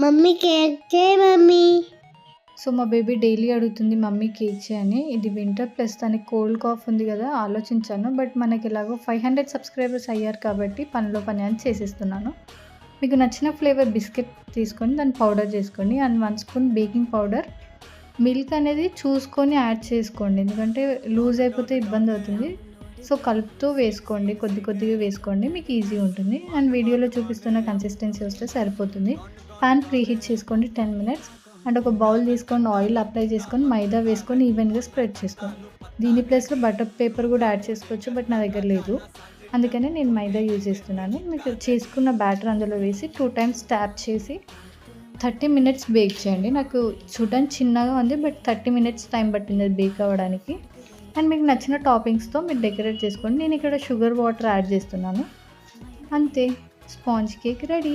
Mummy cake చేయి mummy. So మా baby daily అడుగుతుంది మమ్మీ కేక్ చేయని. ఇది వింటర్ ప్లస్ తనకి కోల్డ్ కాఫ్ ఉంది కదా, ఆలోచించాను. బట్ మనకి ఎలాగో 500 సబ్స్క్రైబర్స్ అయ్యారు కాబట్టి పనిలో పని అని చేసేస్తున్నాను. మీకు నచ్చిన ఫ్లేవర్ బిస్కెట్ తీసుకొని దాన్ని పౌడర్ చేసుకోండి. And 1 spoon baking powder. Milk అనేది చూసుకొని యాడ్ చేసుకోండి, ఎందుకంటే లూజ్ అయిపోతే ఇబ్బంది అవుతుంది. సో కలుపుతూ వేసుకోండి, కొద్దిగా వేసుకోండి, మీకు ఈజీ ఉంటుంది. అండ్ వీడియోలో చూపిస్తున్న కన్సిస్టెన్సీ వస్తే సరిపోతుంది. ప్యాన్ ప్రీహీట్ చేసుకోండి 10 మినిట్స్. అండ్ ఒక బౌల్ తీసుకొని ఆయిల్ అప్లై చేసుకొని మైదా వేసుకొని ఈవెన్గా స్ప్రెడ్ చేసుకోండి. దీని ప్లేస్లో బటర్ పేపర్ కూడా యాడ్ చేసుకోవచ్చు, బట్ నా దగ్గర లేదు, అందుకనే నేను మైదా యూజ్ చేస్తున్నాను. మీకు చేసుకున్న బ్యాటర్ అందులో వేసి 2 టైమ్స్ ట్యాప్ చేసి 30 మినిట్స్ బేక్ చేయండి. నాకు చూడడానికి చిన్నగా ఉంది, బట్ 30 మినిట్స్ టైం పట్టింది అది బేక్ అవ్వడానికి. అండ్ మీకు నచ్చిన టాపింగ్స్తో మీరు డెకరేట్ చేసుకోండి. నేను ఇక్కడ షుగర్ వాటర్ యాడ్ చేస్తున్నాను. అంతే, స్పాంజ్ కేక్ రెడీ.